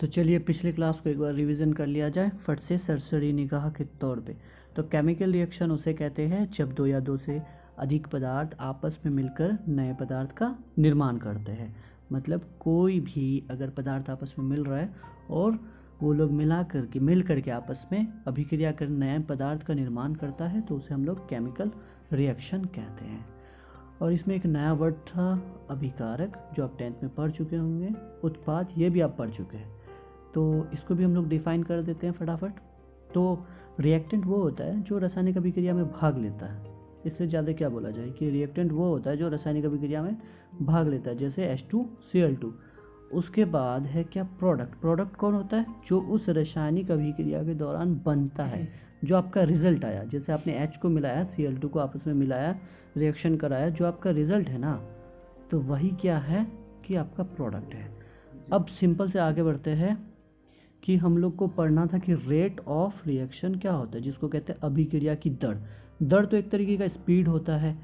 तो चलिए पिछले क्लास को एक बार रिवीजन कर लिया जाए फट से सरसरी निगाह के तौर पे। तो केमिकल रिएक्शन उसे कहते हैं जब दो या दो से अधिक पदार्थ आपस में मिलकर नए पदार्थ का निर्माण करते हैं। मतलब कोई भी अगर पदार्थ आपस में मिल रहा है और वो लोग मिल करके आपस में अभिक्रिया कर नए पदार्थ का निर्माण करता है तो उसे हम लोग केमिकल रिएक्शन कहते हैं। और इसमें एक नया वर्ड था अभिकारक, जो आप 10th में पढ़ चुके होंगे। उत्पाद, ये भी आप पढ़ चुके हैं, तो इसको भी हम लोग डिफाइन कर देते हैं फटाफट। तो रिएक्टेंट वो होता है जो रासायनिक अभिक्रिया में भाग लेता है। इससे ज़्यादा क्या बोला जाए कि रिएक्टेंट वो होता है जो रासायनिक अभिक्रिया में भाग लेता है, जैसे H2Cl2। उसके बाद है क्या, प्रोडक्ट। प्रोडक्ट कौन होता है, जो उस रासायनिक अभिक्रिया के दौरान बनता है, जो आपका रिजल्ट आया। जैसे आपने H को मिलाया, Cl2 को आपस में मिलाया, रिएक्शन कराया, जो आपका रिजल्ट है ना, तो वही क्या है कि आपका प्रोडक्ट है। अब सिंपल से आगे बढ़ते हैं कि हम लोग को पढ़ना था कि रेट ऑफ रिएक्शन क्या होता है, जिसको कहते हैं अभिक्रिया की दर। दर तो एक तरीके का स्पीड होता है।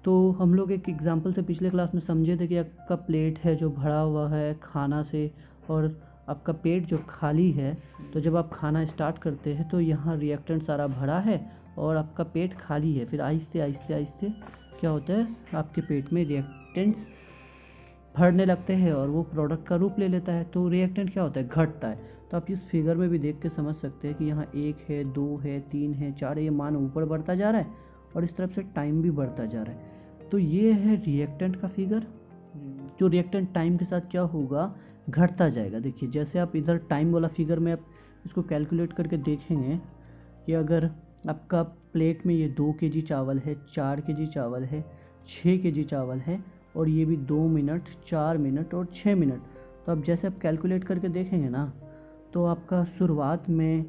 तो हम लोग एक एग्जांपल से पिछले क्लास में समझे थे कि आपका प्लेट है जो भरा हुआ है खाना से, और आपका पेट जो खाली है। तो जब आप खाना स्टार्ट करते हैं तो यहाँ रिएक्टेंट सारा भरा है और आपका पेट खाली है। फिर आहिस्ते आहिस्ते आहिस्ते क्या होता है, आपके पेट में रिएक्टेंट्स भरने लगते हैं और वो प्रोडक्ट का रूप ले लेता है। तो रिएक्टेंट क्या होता है, घटता है। तो आप इस फिगर में भी देख के समझ सकते हैं कि यहाँ 1 है, 2 है, 3 है, 4 है, ये मान ऊपर बढ़ता जा रहा है और इस तरफ से टाइम भी बढ़ता जा रहा है। तो ये है रिएक्टेंट का फिगर, जो रिएक्टेंट टाइम के साथ क्या होगा, घटता जाएगा। देखिए जैसे आप इधर टाइम वाला फिगर में आप इसको कैलकुलेट करके देखेंगे कि अगर आपका प्लेट में ये 2 kg चावल है, 4 kg चावल है, 6 kg चावल है, और ये भी 2 मिनट, 4 मिनट और 6 मिनट। तो अब जैसे आप कैलकुलेट करके देखेंगे ना, तो आपका शुरुआत में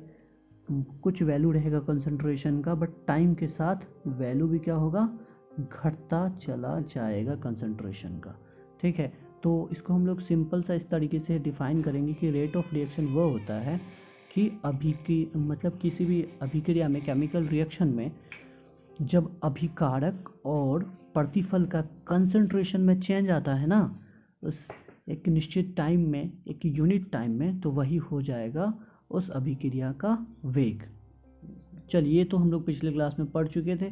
कुछ वैल्यू रहेगा कंसंट्रेशन का, बट टाइम के साथ वैल्यू भी क्या होगा, घटता चला जाएगा कंसंट्रेशन का। ठीक है, तो इसको हम लोग सिंपल सा इस तरीके से डिफाइन करेंगे कि रेट ऑफ रिएक्शन वो होता है कि मतलब किसी भी अभिक्रिया में, केमिकल रिएक्शन में, जब अभिकारक और प्रतिफल का कंसंट्रेशन में चेंज आता है ना, उस एक निश्चित टाइम में, एक यूनिट टाइम में, तो वही हो जाएगा उस अभिक्रिया का वेग। चलिए, तो हम लोग पिछले क्लास में पढ़ चुके थे।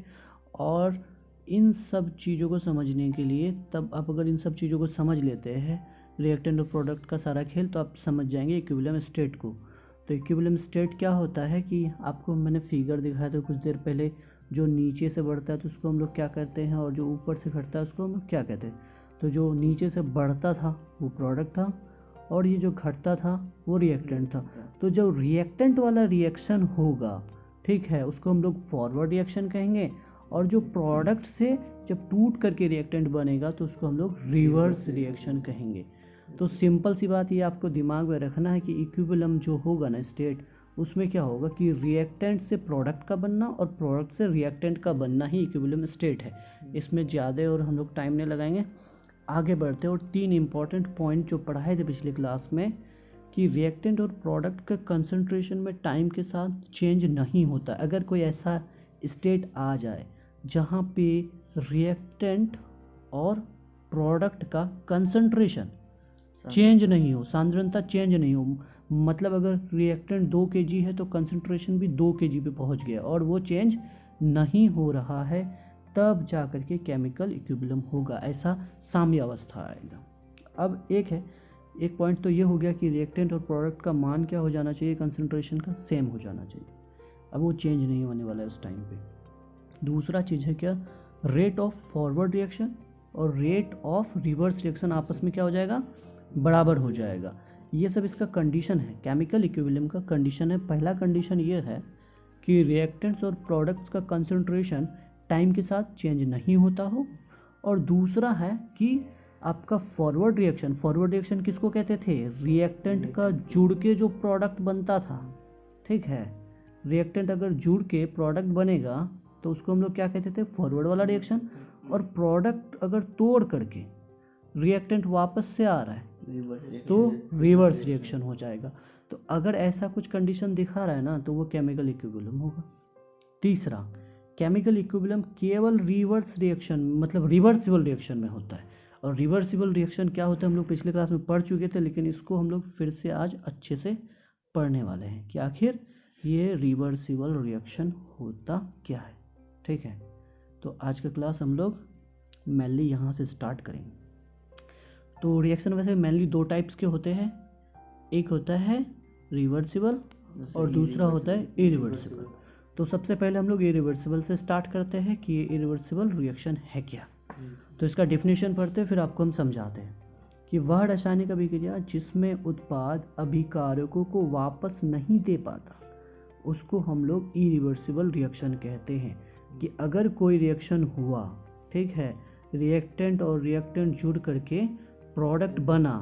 और इन सब चीज़ों को समझने के लिए, तब आप अगर इन सब चीज़ों को समझ लेते हैं, रिएक्टेंट और प्रोडक्ट का सारा खेल, तो आप समझ जाएंगे इक्विलिब्रियम स्टेट को। तो इक्विलिब्रियम स्टेट क्या होता है कि आपको मैंने फिगर दिखाया था कुछ देर पहले, जो नीचे से बढ़ता है तो उसको हम लोग क्या करते हैं, और जो ऊपर से घटता है उसको हम लोग क्या कहते हैं। तो जो नीचे से बढ़ता था वो प्रोडक्ट था, और ये जो घटता था वो रिएक्टेंट था। तो जब रिएक्टेंट वाला रिएक्शन होगा, ठीक है, उसको हम लोग फॉरवर्ड रिएक्शन कहेंगे। और जो प्रोडक्ट से जब टूट करके रिएक्टेंट बनेगा तो उसको हम लोग रिवर्स रिएक्शन कहेंगे। तो सिंपल सी बात ये आपको दिमाग में रखना है कि इक्विलिब्रियम जो होगा ना स्टेट, उसमें क्या होगा कि रिएक्टेंट से प्रोडक्ट का बनना और प्रोडक्ट से रिएक्टेंट का बनना ही इक्विलिब्रियम स्टेट है। इसमें ज़्यादा और हम लोग टाइम नहीं लगाएंगे, आगे बढ़ते। और 3 इंपॉर्टेंट पॉइंट जो पढ़ाए थे पिछले क्लास में कि रिएक्टेंट और प्रोडक्ट का कंसंट्रेशन में टाइम के साथ चेंज नहीं होता। अगर कोई ऐसा स्टेट आ जाए जहाँ पे रिएक्टेंट और प्रोडक्ट का कंसंट्रेशन चेंज नहीं हो, सांद्रता चेंज नहीं हो, मतलब अगर रिएक्टेंट 2 kg है तो कंसंट्रेशन भी 2 kg पे पहुंच गया और वो चेंज नहीं हो रहा है, तब जा कर के केमिकल इक्विलिब्रियम होगा, ऐसा साम्यावस्था आएगा। अब एक पॉइंट तो ये हो गया कि रिएक्टेंट और प्रोडक्ट का मान क्या हो जाना चाहिए, कंसंट्रेशन का सेम हो जाना चाहिए। अब वो चेंज नहीं होने वाला है उस टाइम पे। दूसरा चीज़ है क्या, रेट ऑफ फॉरवर्ड रिएक्शन और रेट ऑफ रिवर्स रिएक्शन आपस में क्या हो जाएगा, बराबर हो जाएगा। ये सब इसका कंडीशन है, केमिकल इक्विलिब्रियम का कंडीशन है। पहला कंडीशन ये है कि रिएक्टेंट्स और प्रोडक्ट्स का कंसंट्रेशन टाइम के साथ चेंज नहीं होता हो। और दूसरा है कि आपका फॉरवर्ड रिएक्शन किसको कहते थे, रिएक्टेंट का जुड़ के जो प्रोडक्ट बनता था। ठीक है, रिएक्टेंट अगर जुड़ के प्रोडक्ट बनेगा तो उसको हम लोग क्या कहते थे, फॉरवर्ड वाला रिएक्शन। और प्रोडक्ट अगर तोड़ करके रिएक्टेंट वापस से आ रहा है तो रिवर्स रिएक्शन हो जाएगा। तो अगर ऐसा कुछ कंडीशन दिखा रहा है ना, तो वो केमिकल इक्विलिब्रियम होगा। तीसरा, केमिकल इक्विलिब्रियम केवल रिवर्स रिएक्शन, मतलब रिवर्सिबल रिएक्शन में होता है। और रिवर्सिबल रिएक्शन क्या होता है हम लोग पिछले क्लास में पढ़ चुके थे, लेकिन इसको हम लोग फिर से आज अच्छे से पढ़ने वाले हैं कि आखिर ये रिवर्सिबल रिएक्शन होता क्या है। ठीक है, तो आज का क्लास हम लोग मेनली यहाँ से स्टार्ट करेंगे। तो रिएक्शन वैसे मेनली दो टाइप्स के होते हैं, एक होता है रिवर्सिबल और दूसरा होता है इरिवर्सिबल। तो सबसे पहले हम लोग इरिवर्सिबल से स्टार्ट करते हैं कि ये इरिवर्सिबल रिएक्शन है क्या। तो इसका डेफिनेशन पढ़ते हैं, फिर आपको हम समझाते हैं कि वह रासायनिक अभिक्रिया जिसमें उत्पाद अभिकारकों को वापस नहीं दे पाता उसको हम लोग इरिवर्सिबल रिएक्शन कहते हैं। कि अगर कोई रिएक्शन हुआ, ठीक है, रिएक्टेंट और रिएक्टेंट जुड़ करके प्रोडक्ट बना,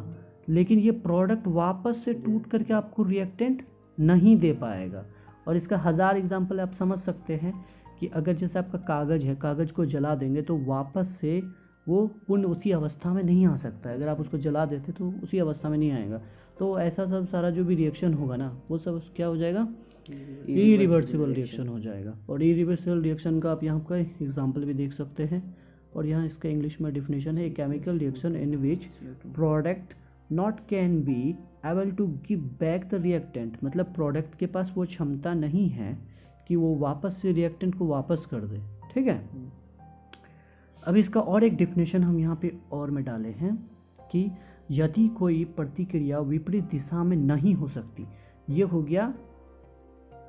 लेकिन ये प्रोडक्ट वापस से टूट करके आपको रिएक्टेंट नहीं दे पाएगा। और इसका 1000 एग्जाम्पल आप समझ सकते हैं कि अगर जैसे आपका कागज़ है, कागज़ को जला देंगे तो वापस से वो पुनः उसी अवस्था में नहीं आ सकता है। अगर आप उसको जला देते तो उसी अवस्था में नहीं आएगा। तो ऐसा सब सारा जो भी रिएक्शन होगा ना वो सब क्या हो जाएगा, इरिवर्सिबल रिएक्शन हो जाएगा। और इरिवर्सिबल रिएक्शन का आप यहाँ का एग्जाम्पल भी देख सकते हैं। और यहाँ इसका इंग्लिश में डिफिनेशन है, chemical reaction in which product not can be able to give back the reactant. मतलब प्रोडक्ट के पास वो क्षमता नहीं है कि वो वापस से रिएक्टेंट को वापस कर दे। ठीक है, अब इसका और एक डिफिनेशन हम यहाँ पे और में डाले हैं कि यदि कोई प्रतिक्रिया विपरीत दिशा में नहीं हो सकती, ये हो गया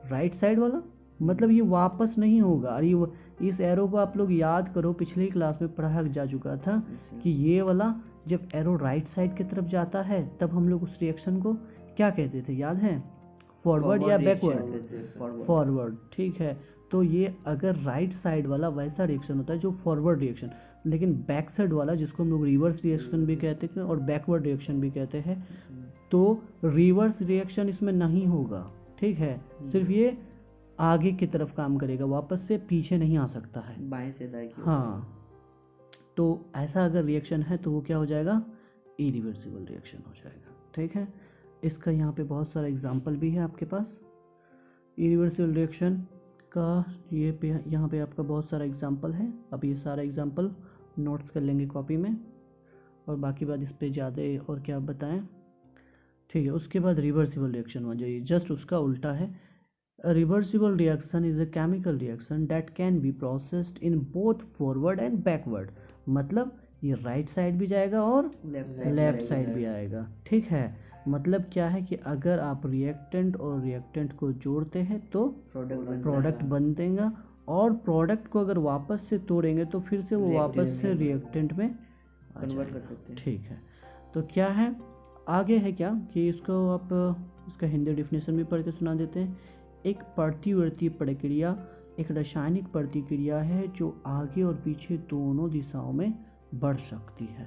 राइट साइड वाला, मतलब ये वापस नहीं होगा। और ये इस एरो को आप लोग याद करो, पिछले क्लास में पढ़ा जा चुका था कि ये वाला जब एरो राइट साइड की तरफ जाता है तब हम लोग उस रिएक्शन को क्या कहते थे, याद है, फॉरवर्ड या बैकवर्ड, फॉरवर्ड। ठीक है, तो ये अगर राइट साइड वाला वैसा रिएक्शन होता है जो फॉरवर्ड रिएक्शन, लेकिन बैक साइड वाला जिसको हम लोग रिवर्स रिएक्शन भी कहते हैं और बैकवर्ड रिएक्शन भी कहते हैं, तो रिवर्स रिएक्शन इसमें नहीं होगा। ठीक है, सिर्फ ये आगे की तरफ काम करेगा, वापस से पीछे नहीं आ सकता है, बाएं से दाएं की। हाँ, तो ऐसा अगर रिएक्शन है तो वो क्या हो जाएगा, इरिवर्सिबल रिएक्शन हो जाएगा। ठीक है, इसका यहाँ पे बहुत सारा एग्जाम्पल भी है आपके पास इरिवर्सिबल रिएक्शन का। ये यहाँ पे आपका बहुत सारा एग्जाम्पल है। अब ये सारा एग्जाम्पल नोट्स कर लेंगे कॉपी में, और बाकी बात इस पे ज़्यादा और क्या बताएं। ठीक है, उसके बाद रिवर्सिबल रिएक्शन हो जाइए, जस्ट उसका उल्टा है। Reversible reaction is a chemical reaction that can be processed in both forward and backward. मतलब ये राइट साइड भी जाएगा और लेफ्ट साइड भी आएगा। ठीक है, मतलब क्या है कि अगर आप रिएक्टेंट और रिएक्टेंट को जोड़ते हैं तो प्रोडक्ट बन देगा, और प्रोडक्ट को अगर वापस से तोड़ेंगे तो फिर से वो वापस से रिएक्टेंट में कन्वर्ट कर सकते हैं। ठीक है, तो क्या है आगे है क्या कि इसको आप इसका हिंदी डिफिनेशन भी पढ़ के सुना देते हैं। एक प्रतिवर्ती प्रक्रिया एक रासायनिक प्रतिक्रिया है जो आगे और पीछे दोनों दिशाओं में बढ़ सकती है।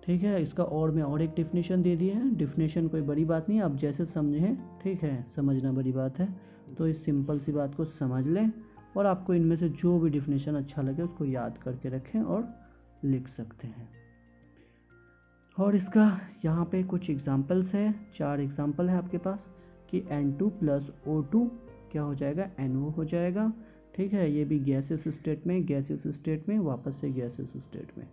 ठीक है, इसका और मैं और एक डिफिनेशन दे दिए हैं। डिफिनेशन कोई बड़ी बात नहीं, आप जैसे समझें, ठीक है, समझना बड़ी बात है। तो इस सिंपल सी बात को समझ लें, और आपको इनमें से जो भी डिफिनेशन अच्छा लगे उसको याद करके रखें और लिख सकते हैं। और इसका यहाँ पे कुछ एग्जाम्पल्स है, 4 एग्जाम्पल है आपके पास कि N2 + O2 क्या हो जाएगा, NO हो जाएगा। ठीक है, ये भी गैसियस स्टेट में, गैसियस स्टेट में, वापस से गैसियस स्टेट में।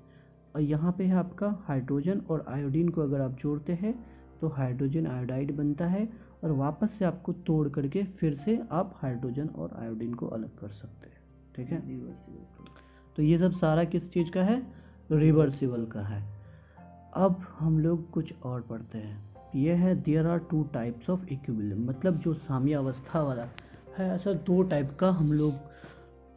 और यहाँ पे है आपका हाइड्रोजन और आयोडीन को अगर आप जोड़ते हैं तो हाइड्रोजन आयोडाइड बनता है, और वापस से आपको तोड़ करके फिर से आप हाइड्रोजन और आयोडीन को अलग कर सकते हैं। ठीक है, तो ये सब सारा किस चीज़ का है, रिवर्सिबल का है। अब हम लोग कुछ और पढ़ते हैं। ये है there are 2 types of equilibrium, मतलब जो साम्य अवस्था वाला है, ऐसा 2 टाइप का हम लोग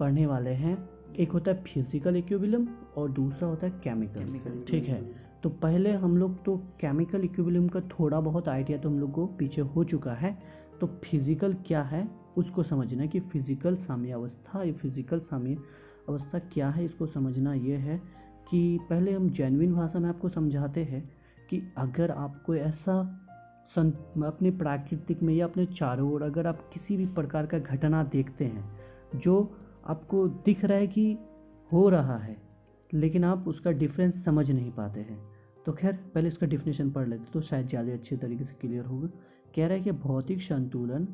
पढ़ने वाले हैं। एक होता है फिजिकल इक्विलिब्रियम और दूसरा होता है केमिकल। ठीक है, तो पहले हम लोग तो केमिकल इक्विलिब्रियम का थोड़ा बहुत आइडिया तो हम लोग को पीछे हो चुका है। तो फिजिकल क्या है उसको समझना है कि फिजिकल साम्य अवस्था, ये फिजिकल साम्य अवस्था क्या है, इसको समझना ये है कि पहले हम जेन्युइन भाषा में आपको समझाते हैं कि अगर आपको ऐसा अपने प्राकृतिक में या अपने चारों ओर अगर आप किसी भी प्रकार का घटना देखते हैं जो आपको दिख रहा है कि हो रहा है, लेकिन आप उसका डिफरेंस समझ नहीं पाते हैं, तो खैर पहले इसका डिफिनेशन पढ़ लेते तो शायद ज़्यादा अच्छे तरीके से क्लियर होगा। कह रहा है कि भौतिक संतुलन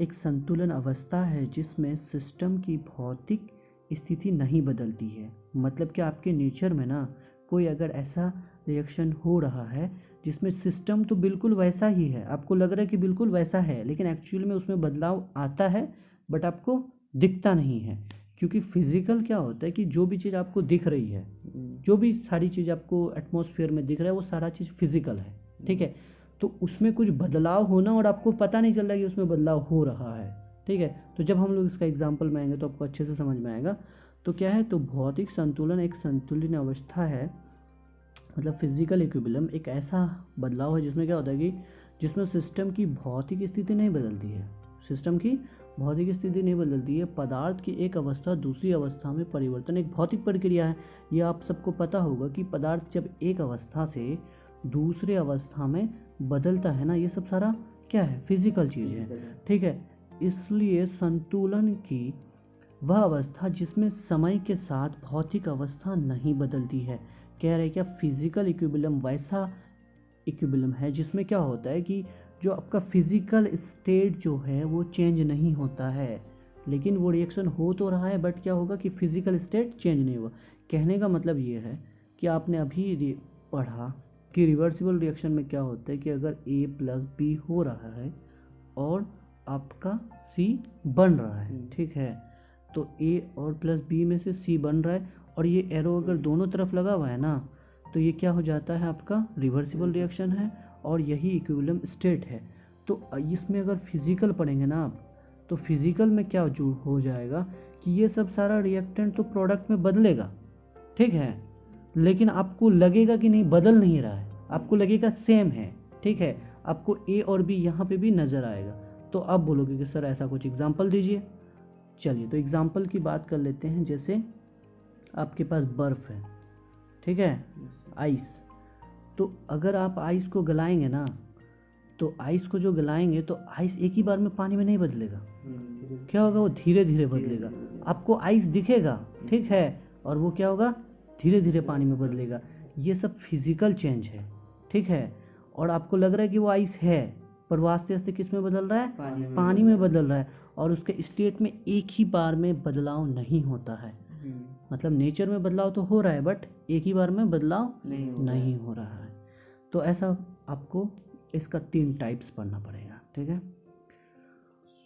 एक संतुलन अवस्था है जिसमें सिस्टम की भौतिक स्थिति नहीं बदलती है। मतलब कि आपके नेचर में ना कोई अगर ऐसा रिएक्शन हो रहा है जिसमें सिस्टम तो बिल्कुल वैसा ही है, आपको लग रहा है कि बिल्कुल वैसा है, लेकिन एक्चुअल में उसमें बदलाव आता है बट आपको दिखता नहीं है। क्योंकि फिजिकल क्या होता है कि जो भी चीज़ आपको दिख रही है, जो भी सारी चीज़ आपको एटमॉस्फेयर में दिख रहा है वो सारा चीज़ फिजिकल है, ठीक है। तो उसमें कुछ बदलाव होना और आपको पता नहीं चल रहा है कि उसमें बदलाव हो रहा है, ठीक है। तो जब हम लोग इसका एग्जाम्पल में आएंगे तो आपको अच्छे से समझ में आएगा। तो क्या है, तो भौतिक संतुलन एक संतुलित अवस्था है, मतलब फिजिकल इक्विलिब्रियम एक ऐसा बदलाव है जिसमें क्या होता है कि जिसमें सिस्टम की भौतिक स्थिति नहीं बदलती है, सिस्टम की भौतिक स्थिति नहीं बदलती है, पदार्थ की एक अवस्था दूसरी अवस्था में परिवर्तन एक भौतिक प्रक्रिया है। ये आप सबको पता होगा कि पदार्थ जब एक अवस्था से दूसरे अवस्था में बदलता है ना, ये सब सारा क्या है, फिजिकल चीज़ है, ठीक है। इसलिए संतुलन की वह अवस्था जिसमें समय के साथ भौतिक अवस्था नहीं बदलती है। कह रहे क्या, फिजिकल इक्विलिब्रियम वैसा इक्विलिब्रियम है जिसमें क्या होता है कि जो आपका फिजिकल स्टेट जो है वो चेंज नहीं होता है, लेकिन वो रिएक्शन हो तो रहा है बट क्या होगा कि फिजिकल स्टेट चेंज नहीं हुआ। कहने का मतलब ये है कि आपने अभी पढ़ा कि रिवर्सिबल रिएक्शन में क्या होता है कि अगर A + B हो रहा है और आपका C बन रहा है, ठीक है, तो A और +B में से C बन रहा है और ये एरो अगर दोनों तरफ लगा हुआ है ना, तो ये क्या हो जाता है, आपका रिवर्सिबल रिएक्शन है और यही इक्विलिब्रियम स्टेट है। तो इसमें अगर फिजिकल पढ़ेंगे ना आप, तो फिजिकल में क्या जो हो जाएगा कि ये सब सारा रिएक्टेंट तो प्रोडक्ट में बदलेगा, ठीक है, लेकिन आपको लगेगा कि नहीं बदल नहीं रहा है, आपको लगेगा सेम है, ठीक है। आपको A और B यहाँ पे भी नज़र आएगा। तो आप बोलोगे कि सर ऐसा कुछ एग्जाम्पल दीजिए। चलिए तो एग्जाम्पल की बात कर लेते हैं। जैसे आपके पास बर्फ़ है, ठीक है, आइस। तो अगर आप आइस को गलाएंगे ना, तो आइस को जो गलाएंगे तो आइस एक ही बार में पानी में नहीं बदलेगा, क्या होगा, वो धीरे धीरे बदलेगा। आपको आइस दिखेगा, ठीक है, और वो क्या होगा, धीरे धीरे पानी में बदलेगा। ये सब फिजिकल चेंज है, ठीक है। और आपको लग रहा है कि वो आइस है, पर वो आस्ते आस्ते किस में बदल रहा है, पानी में बदल रहा है, और उसके स्टेट में एक ही बार में बदलाव नहीं होता है। मतलब नेचर में बदलाव तो हो रहा है बट एक ही बार में बदलाव नहीं हो रहा है। तो ऐसा आपको इसका 3 टाइप्स पढ़ना पड़ेगा, ठीक है।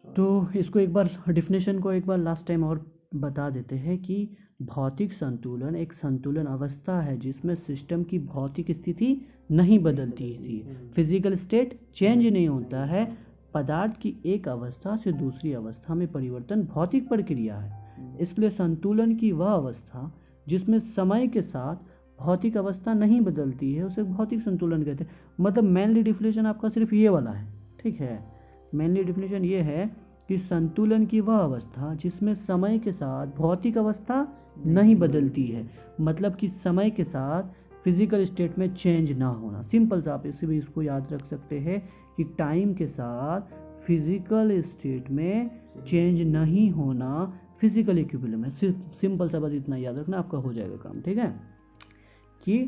तो इसको एक बार डेफिनेशन को एक बार लास्ट टाइम और बता देते हैं कि भौतिक संतुलन एक संतुलन अवस्था है जिसमें सिस्टम की भौतिक स्थिति नहीं बदलती थी, फिजिकल स्टेट चेंज नहीं होता है, पदार्थ की एक अवस्था से दूसरी अवस्था में परिवर्तन भौतिक प्रक्रिया है। इसलिए संतुलन की वह अवस्था जिसमें समय के साथ भौतिक अवस्था नहीं बदलती है उसे भौतिक संतुलन कहते हैं। मतलब मेनली डिफिनेशन आपका सिर्फ ये वाला है, ठीक है। मेनली डिफिनेशन ये है कि संतुलन की वह अवस्था जिसमें समय के साथ भौतिक अवस्था नहीं बदलती है, मतलब कि समय के साथ फिजिकल स्टेट में चेंज ना होना। सिंपल सा आप इससे भी इसको याद रख सकते हैं कि टाइम के साथ फिजिकल स्टेट में चेंज नहीं होना फिजिकल इक्विलिब्रियम है। सिर्फ सिंपल सा बस इतना याद रखना, आपका हो जाएगा काम, ठीक है। कि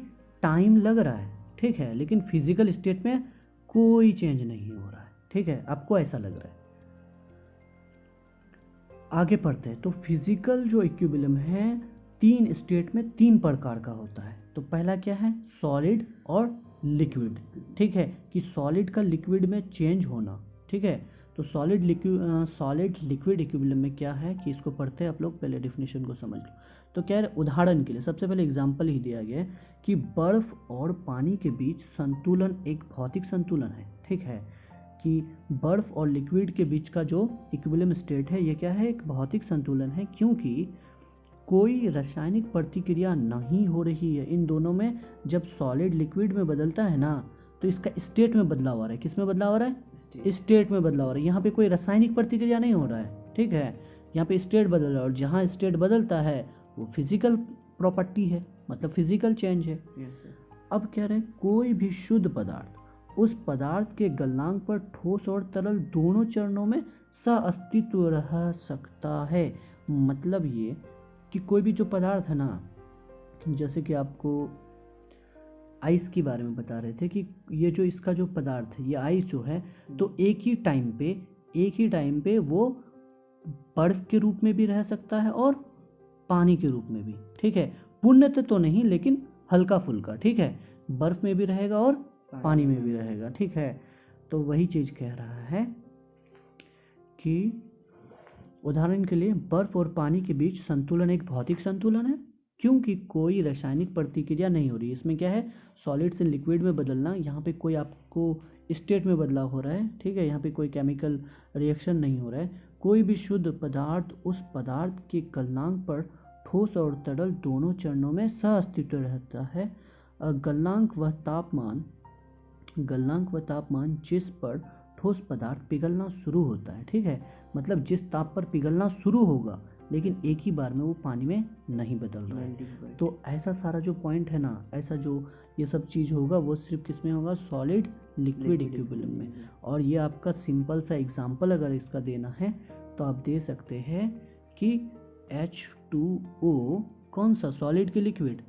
टाइम लग रहा है, ठीक है, लेकिन फिजिकल स्टेट में कोई चेंज नहीं हो रहा है, ठीक है, आपको ऐसा लग रहा है। आगे पढ़ते हैं। तो फिजिकल जो इक्विलिब्रियम है 3 स्टेट में 3 प्रकार का होता है। तो पहला क्या है, सॉलिड और लिक्विड, ठीक है, कि सॉलिड का लिक्विड में चेंज होना, ठीक है। तो सॉलिड लिक्विड इक्विलिब्रियम में क्या है कि इसको पढ़ते हैं आप लोग, पहले डेफिनेशन को समझ लो। तो क्या है, उदाहरण के लिए सबसे पहले एग्जांपल ही दिया गया है कि बर्फ और पानी के बीच संतुलन एक भौतिक संतुलन है, ठीक है, कि बर्फ और लिक्विड के बीच का जो इक्विलिब्रियम स्टेट है ये क्या है, एक भौतिक संतुलन है, क्योंकि कोई रासायनिक प्रतिक्रिया नहीं हो रही है इन दोनों में। जब सॉलिड लिक्विड में बदलता है ना, तो इसका स्टेट में बदलाव हो रहा है। किस में बदलाव हो रहा है, स्टेट में बदलाव हो रहा है। यहाँ पे कोई रासायनिक प्रतिक्रिया नहीं हो रहा है, ठीक है, यहाँ पे स्टेट बदल रहा है, और जहाँ स्टेट बदलता है वो फिजिकल प्रॉपर्टी है, मतलब फिजिकल चेंज है। अब कह रहे हैं कोई भी शुद्ध पदार्थ उस पदार्थ के गलनांक पर ठोस और तरल दोनों चरणों में सह-अस्तित्व रह सकता है। मतलब ये कि कोई भी जो पदार्थ है ना, जैसे कि आपको आइस के बारे में बता रहे थे कि ये जो इसका जो पदार्थ है, ये आइस जो है, तो एक ही टाइम पे वो बर्फ के रूप में भी रह सकता है और पानी के रूप में भी, ठीक है। पूर्णतः तो नहीं, लेकिन हल्का फुल्का, ठीक है, बर्फ़ में भी रहेगा और पानी में भी रहेगा, ठीक है। तो वही चीज़ कह रहा है कि उदाहरण के लिए बर्फ़ और पानी के बीच संतुलन एक भौतिक संतुलन है, क्योंकि कोई रासायनिक प्रतिक्रिया नहीं हो रही। इसमें क्या है, सॉलिड से लिक्विड में बदलना, यहाँ पे कोई आपको स्टेट में बदलाव हो रहा है, ठीक है, यहाँ पे कोई केमिकल रिएक्शन नहीं हो रहा है। कोई भी शुद्ध पदार्थ उस पदार्थ के गलनांक पर ठोस और तरल दोनों चरणों में सह अस्तित्व रहता है। गलनांक व तापमान जिस पर ठोस पदार्थ पिघलना शुरू होता है, ठीक है, मतलब जिस ताप पर पिघलना शुरू होगा लेकिन एक ही बार में वो पानी में नहीं बदल रहा है। तो ऐसा सारा जो पॉइंट है ना, ऐसा जो ये सब चीज़ होगा वो सिर्फ किस में होगा, सॉलिड लिक्विड इक्विलिब्रियम में। और ये आपका सिंपल सा एग्जांपल अगर इसका देना है तो आप दे सकते हैं कि H2O कौन सा, सॉलिड के लिक्विड,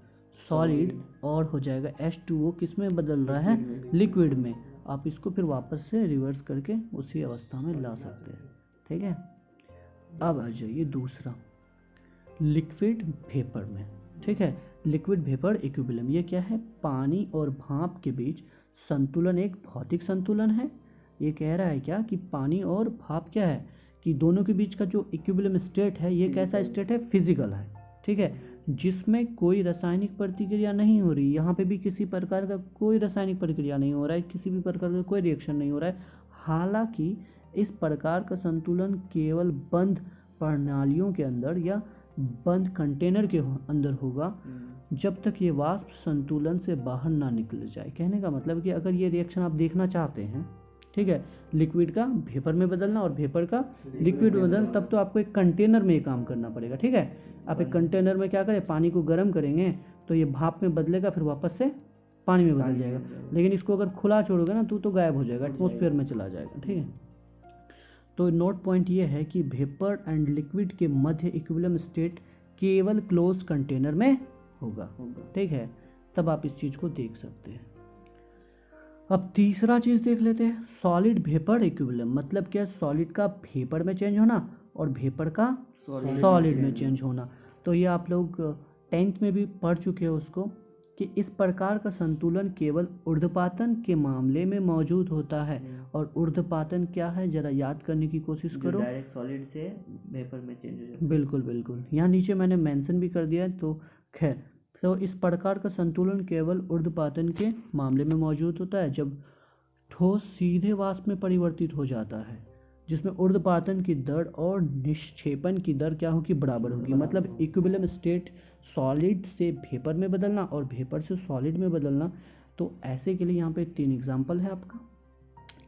सॉलिड, और हो जाएगा H2O किस में बदल रहा है, लिक्विड में। आप इसको फिर वापस से रिवर्स करके उसी अवस्था में ला सकते हैं, ठीक है। अब आ जाइए दूसरा, लिक्विड वेपर में, ठीक है। लिक्विड वेपर इक्विलिब्रियम, ये क्या है, पानी और भाप के बीच संतुलन एक भौतिक संतुलन है। ये कह रहा है क्या कि पानी और भाप क्या है, कि दोनों के बीच का जो इक्विलिब्रियम स्टेट है ये कैसा स्टेट है, फिजिकल है, ठीक है, जिसमें कोई रासायनिक प्रतिक्रिया नहीं हो रही। यहाँ पे भी किसी प्रकार का कोई रासायनिक प्रतिक्रिया नहीं हो रहा है, किसी भी प्रकार का कोई रिएक्शन नहीं हो रहा है। हालांकि इस प्रकार का संतुलन केवल बंद प्रणालियों के अंदर या बंद कंटेनर के अंदर होगा जब तक ये वाष्प संतुलन से बाहर ना निकल जाए। कहने का मतलब कि अगर ये रिएक्शन आप देखना चाहते हैं, ठीक है, लिक्विड का वेपर में बदलना और वेपर का लिक्विड में बदलना, तब तो आपको एक कंटेनर में ये काम करना पड़ेगा, ठीक है। आप एक कंटेनर में क्या करें, पानी को गर्म करेंगे तो ये भाप में बदलेगा, फिर वापस से पानी में बदल जाएगा। लेकिन इसको अगर खुला छोड़ोगे ना तो गायब हो जाएगा, एटमॉस्फेयर में चला जाएगा, ठीक है। तो नोट पॉइंट ये है कि वेपर एंड लिक्विड के मध्य इक्विलिब्रियम स्टेट केवल क्लोज कंटेनर में होगा, ठीक है, तब आप इस चीज़ को देख सकते हैं। अब तीसरा चीज़ देख लेते हैं, सॉलिड वेपर इक्विलिब्रियम, मतलब क्या, सॉलिड का वेपर में चेंज होना और वेपर का सॉलिड में चेंज होना। तो ये आप लोग 10th में भी पढ़ चुके हो उसको, कि इस प्रकार का संतुलन केवल ऊर्ध्वपातन के मामले में मौजूद होता है। और ऊर्ध्वपातन क्या है, जरा याद करने की कोशिश करो। डायरेक्ट सॉलिड से वेपर में चेंज हो जाता है। बिल्कुल बिल्कुल, यहाँ नीचे मैंने मेंशन भी कर दिया है, तो खैर, तो इस प्रकार का संतुलन केवल ऊर्ध्वपातन के मामले में मौजूद होता है जब ठोस सीधे वाष्प में परिवर्तित हो जाता है, जिसमें ऊर्ध्वपातन की दर और निक्षेपण की दर क्या होगी, बराबर होगी। मतलब इक्विलिब्रियम स्टेट सॉलिड से वेपर में बदलना और वेपर से सॉलिड में बदलना। तो ऐसे के लिए यहाँ पे 3 एग्जांपल है आपका,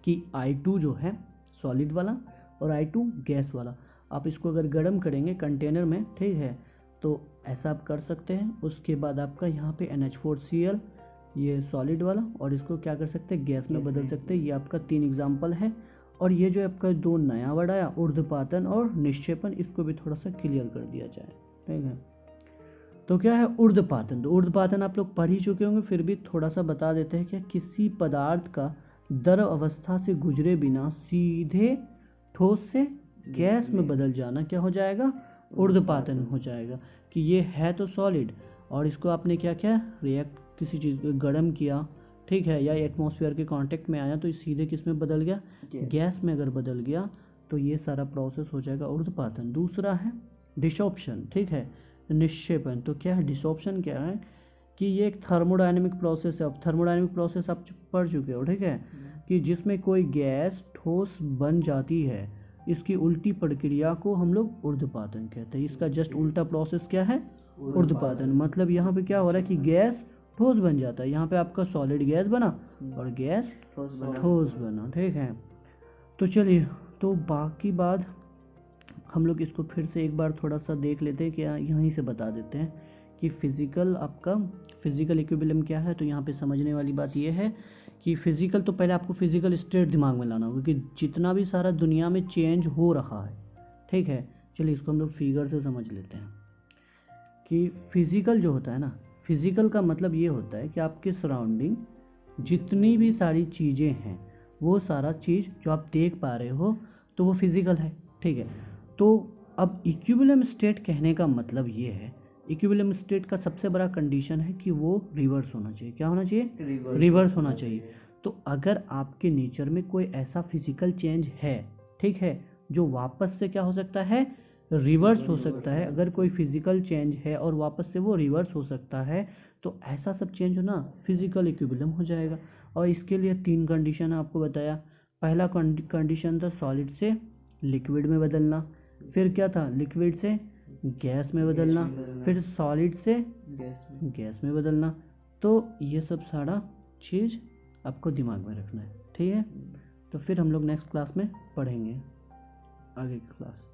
कि I2 जो है सॉलिड वाला और I2 गैस वाला। आप इसको अगर गर्म करेंगे कंटेनर में, ठीक है, तो ऐसा आप कर सकते हैं। उसके बाद आपका यहाँ पे NH4Cl, ये सॉलिड वाला, और इसको क्या कर सकते हैं, गैस में बदल सकते हैं। ये आपका 3 एग्जांपल है। और ये जो आपका 2 नया वर्ड आया, ऊर्ध्वपातन और निक्षेपण, इसको भी थोड़ा सा क्लियर कर दिया जाए, ठीक है। तो क्या है ऊर्ध्वपातन, तो ऊर्ध्वपातन आप लोग पढ़ ही चुके होंगे, फिर भी थोड़ा सा बता देते हैं। क्या, किसी पदार्थ का द्रव अवस्था से गुजरे बिना सीधे ठोस से गैस में बदल जाना क्या हो जाएगा, ऊर्ध्वपातन हो जाएगा। कि ये है तो सॉलिड, और इसको आपने क्या किया, रिएक्ट किसी चीज़ को गर्म किया, ठीक है, या एटमॉस्फेयर के कांटेक्ट में आया तो ये सीधे किस में बदल गया, गैस में अगर बदल गया तो ये सारा प्रोसेस हो जाएगा ऊर्ध्वपातन। दूसरा है डिसॉर्प्शन, ठीक है, निक्षेपण। तो क्या है डिसॉर्प्शन, क्या है कि ये एक थर्मोडायनेमिक प्रोसेस है। अब थर्मोडायनेमिक प्रोसेस आप पढ़ चुके हो, ठीक है, कि जिसमें कोई गैस ठोस बन जाती है, इसकी उल्टी प्रक्रिया को हम लोग ऊर्ध्वपातन कहते हैं। इसका जस्ट उल्टा प्रोसेस क्या है, ऊर्ध्वपातन। मतलब यहाँ पे क्या हो रहा है कि गैस ठोस बन जाता है, यहाँ पे आपका सॉलिड गैस बना और गैस ठोस बना, ठीक है। तो चलिए, तो बाकी बात हम लोग इसको फिर से एक बार थोड़ा सा देख लेते हैं, कि यहीं से बता देते हैं कि फिजिकल, आपका फिजिकल इक्विलिब्रियम क्या है। तो यहाँ पे समझने वाली बात ये है कि फिजिकल, तो पहले आपको फिजिकल स्टेट दिमाग में लाना होगा, क्योंकि जितना भी सारा दुनिया में चेंज हो रहा है, ठीक है। चलिए इसको हम लोग फिगर से समझ लेते हैं कि फिजिकल जो होता है ना, फिजिकल का मतलब ये होता है कि आपके सराउंडिंग जितनी भी सारी चीज़ें हैं, वो सारा चीज़ जो आप देख पा रहे हो, तो वो फिजिकल है, ठीक है। तो अब इक्विलिब्रियम स्टेट कहने का मतलब ये है इक्विलिब्रियम स्टेट का सबसे बड़ा कंडीशन है कि वो रिवर्स होना चाहिए। क्या होना चाहिए? रिवर्स रिवर्स होना चाहिए। तो अगर आपके नेचर में कोई ऐसा फिजिकल चेंज है, ठीक है, जो वापस से क्या हो सकता है? रिवर्स हो सकता है। अगर कोई फिजिकल चेंज है और वापस से वो रिवर्स हो सकता है, तो ऐसा सब चेंज होना फिजिकल इक्विलिब्रियम हो जाएगा। और इसके लिए 3 कंडीशन आपको बताया। पहला कंडीशन था सॉलिड से लिक्विड में बदलना, फिर क्या था? लिक्विड से गैस में बदलना, फिर सॉलिड से गैस में बदलना। तो ये सब सारा चीज़ आपको दिमाग में रखना है, ठीक है। तो फिर हम लोग नेक्स्ट क्लास में पढ़ेंगे आगे की क्लास।